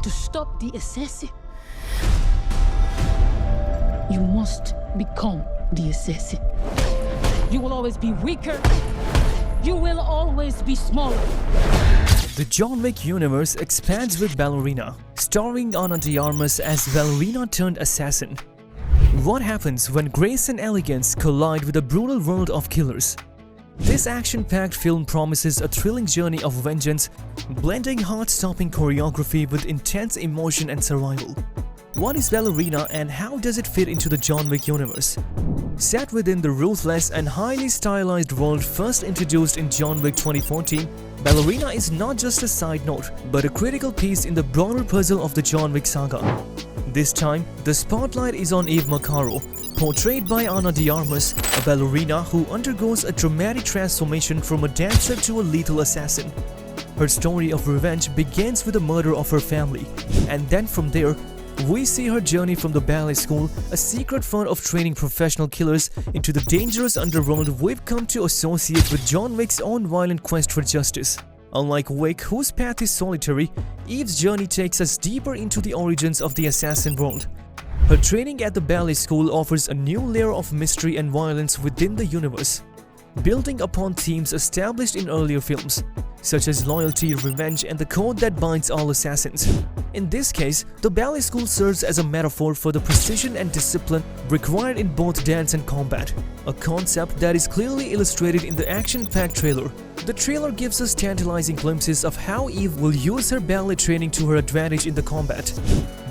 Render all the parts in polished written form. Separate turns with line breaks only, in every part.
to stop the assassin, you must become the assassin. You will always be weaker. You will always be smaller.
The John Wick universe expands with Ballerina, starring Ana de Armas as Ballerina turned assassin. What happens when grace and elegance collide with a brutal world of killers? This action-packed film promises a thrilling journey of vengeance, blending heart-stopping choreography with intense emotion and survival. What is Ballerina and how does it fit into the John Wick universe? Set within the ruthless and highly stylized world first introduced in John Wick 2014, Ballerina is not just a side note, but a critical piece in the broader puzzle of the John Wick saga. This time, the spotlight is on Eve Macaro, portrayed by Ana de Armas, a ballerina who undergoes a dramatic transformation from a dancer to a lethal assassin. Her story of revenge begins with the murder of her family, and then from there, we see her journey from the ballet school, a secret fund of training professional killers, into the dangerous underworld we've come to associate with John Wick's own violent quest for justice. Unlike Wick, whose path is solitary, Eve's journey takes us deeper into the origins of the assassin world. Her training at the ballet school offers a new layer of mystery and violence within the universe, building upon themes established in earlier films, such as loyalty, revenge, and the code that binds all assassins. In this case, the ballet school serves as a metaphor for the precision and discipline required in both dance and combat, a concept that is clearly illustrated in the action-packed trailer. The trailer gives us tantalizing glimpses of how Eve will use her ballet training to her advantage in the combat,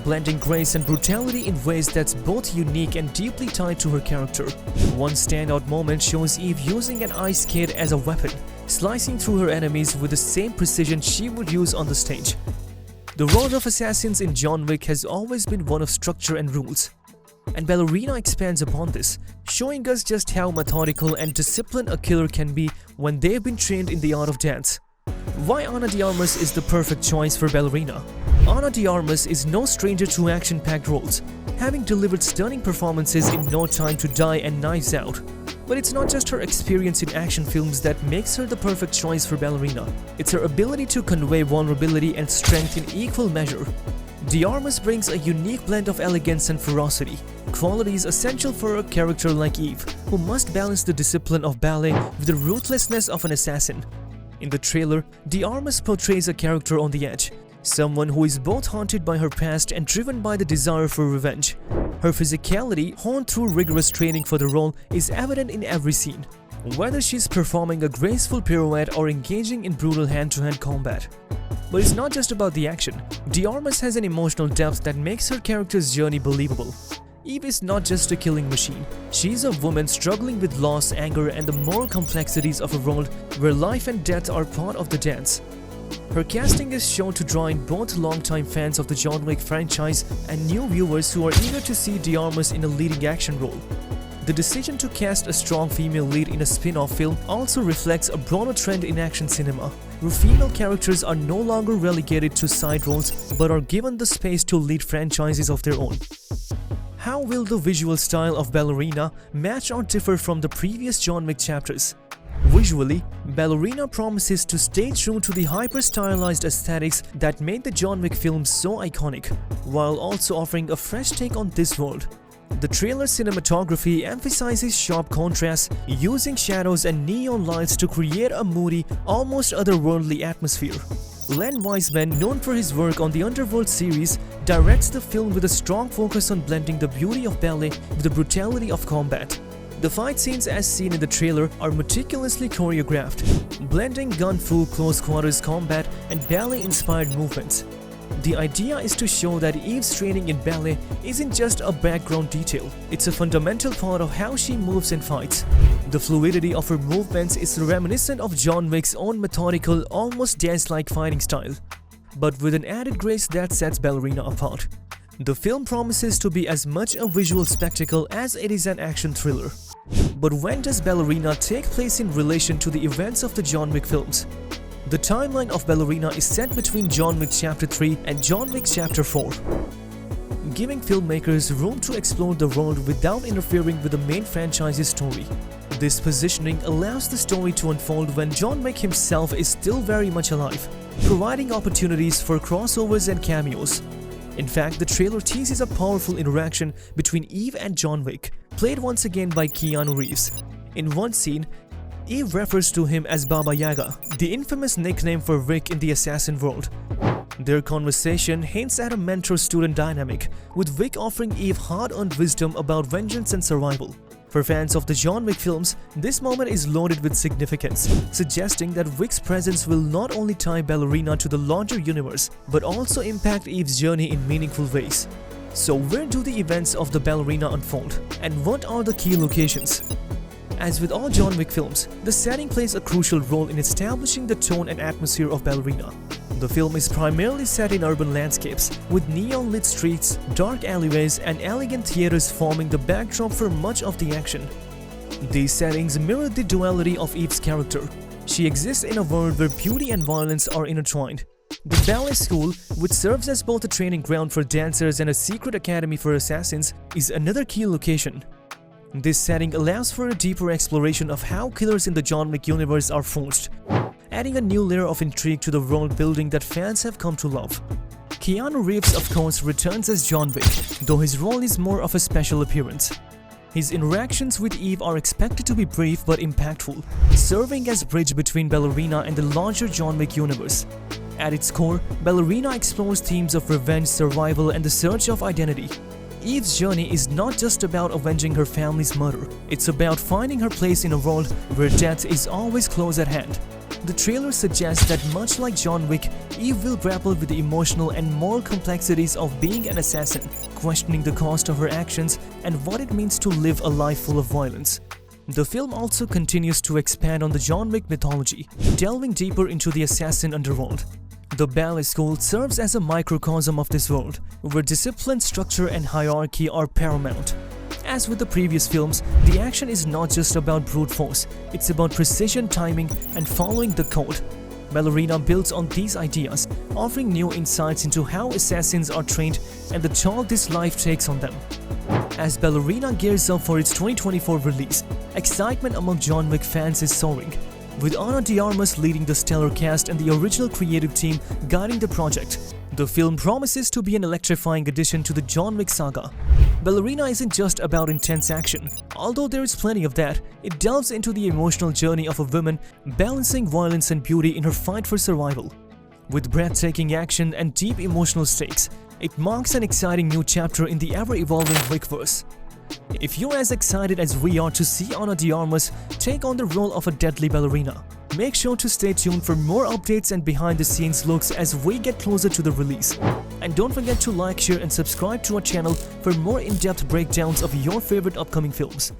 blending grace and brutality in ways that's both unique and deeply tied to her character. One standout moment shows Eve using an ice skate as a weapon, slicing through her enemies with the same precision she would use on the stage. The world of assassins in John Wick has always been one of structure and rules, and Ballerina expands upon this, showing us just how methodical and disciplined a killer can be when they've been trained in the art of dance. Why Ana de Armas is the perfect choice for Ballerina? Ana de Armas is no stranger to action-packed roles, having delivered stunning performances in No Time to Die and Knives Out. But it's not just her experience in action films that makes her the perfect choice for Ballerina. It's her ability to convey vulnerability and strength in equal measure. De Armas brings a unique blend of elegance and ferocity, qualities essential for a character like Eve, who must balance the discipline of ballet with the ruthlessness of an assassin. In the trailer, De Armas portrays a character on the edge, someone who is both haunted by her past and driven by the desire for revenge. Her physicality, honed through rigorous training for the role, is evident in every scene, whether she's performing a graceful pirouette or engaging in brutal hand-to-hand combat. But it's not just about the action. De Armas has an emotional depth that makes her character's journey believable. Eve is not just a killing machine. She's a woman struggling with loss, anger, and the moral complexities of a world where life and death are part of the dance. Her casting is shown to draw in both longtime fans of the John Wick franchise and new viewers who are eager to see De Armas in a leading action role. The decision to cast a strong female lead in a spin-off film also reflects a broader trend in action cinema, where female characters are no longer relegated to side roles but are given the space to lead franchises of their own. How will the visual style of Ballerina match or differ from the previous John Wick chapters? Visually, Ballerina promises to stay true to the hyper-stylized aesthetics that made the John Wick films so iconic, while also offering a fresh take on this world. The trailer cinematography emphasizes sharp contrasts, using shadows and neon lights to create a moody, almost otherworldly atmosphere. Len Wiseman, known for his work on the Underworld series, directs the film with a strong focus on blending the beauty of ballet with the brutality of combat. The fight scenes as seen in the trailer are meticulously choreographed, blending gun-fu close-quarters combat and ballet-inspired movements. The idea is to show that Eve's training in ballet isn't just a background detail, it's a fundamental part of how she moves and fights. The fluidity of her movements is reminiscent of John Wick's own methodical, almost dance-like fighting style, but with an added grace that sets Ballerina apart. The film promises to be as much a visual spectacle as it is an action thriller. But when does Ballerina take place in relation to the events of the John Wick films? The timeline of Ballerina is set between John Wick Chapter 3 and John Wick Chapter 4, giving filmmakers room to explore the world without interfering with the main franchise's story. This positioning allows the story to unfold when John Wick himself is still very much alive, providing opportunities for crossovers and cameos. In fact, the trailer teases a powerful interaction between Eve and John Wick, played once again by Keanu Reeves. In one scene, Eve refers to him as Baba Yaga, the infamous nickname for Wick in the assassin world. Their conversation hints at a mentor-student dynamic, with Wick offering Eve hard-earned wisdom about vengeance and survival. For fans of the John Wick films, this moment is loaded with significance, suggesting that Wick's presence will not only tie Ballerina to the larger universe, but also impact Eve's journey in meaningful ways. So where do the events of the Ballerina unfold, and what are the key locations? As with all John Wick films, the setting plays a crucial role in establishing the tone and atmosphere of Ballerina. The film is primarily set in urban landscapes, with neon-lit streets, dark alleyways, and elegant theaters forming the backdrop for much of the action. These settings mirror the duality of Eve's character. She exists in a world where beauty and violence are intertwined. The ballet school, which serves as both a training ground for dancers and a secret academy for assassins, is another key location. This setting allows for a deeper exploration of how killers in the John Wick universe are forged, adding a new layer of intrigue to the world building that fans have come to love. Keanu Reeves, of course, returns as John Wick, though his role is more of a special appearance. His interactions with Eve are expected to be brief but impactful, serving as a bridge between Ballerina and the larger John Wick universe. At its core, Ballerina explores themes of revenge, survival, and the search of identity. Eve's journey is not just about avenging her family's murder, it's about finding her place in a world where death is always close at hand. The trailer suggests that much like John Wick, Eve will grapple with the emotional and moral complexities of being an assassin, questioning the cost of her actions and what it means to live a life full of violence. The film also continues to expand on the John Wick mythology, delving deeper into the assassin underworld. The ballet school serves as a microcosm of this world, where discipline, structure, and hierarchy are paramount. As with the previous films, the action is not just about brute force, it's about precision, timing, and following the code. Ballerina builds on these ideas, offering new insights into how assassins are trained and the toll this life takes on them. As Ballerina gears up for its 2024 release, excitement among John Wick fans is soaring, with Ana de Armas leading the stellar cast and the original creative team guiding the project. The film promises to be an electrifying addition to the John Wick saga. Ballerina isn't just about intense action. Although there is plenty of that, it delves into the emotional journey of a woman balancing violence and beauty in her fight for survival. With breathtaking action and deep emotional stakes, it marks an exciting new chapter in the ever-evolving Wickverse. If you're as excited as we are to see Ana de Armas take on the role of a deadly ballerina, make sure to stay tuned for more updates and behind-the-scenes looks as we get closer to the release. And don't forget to like, share, and subscribe to our channel for more in-depth breakdowns of your favorite upcoming films.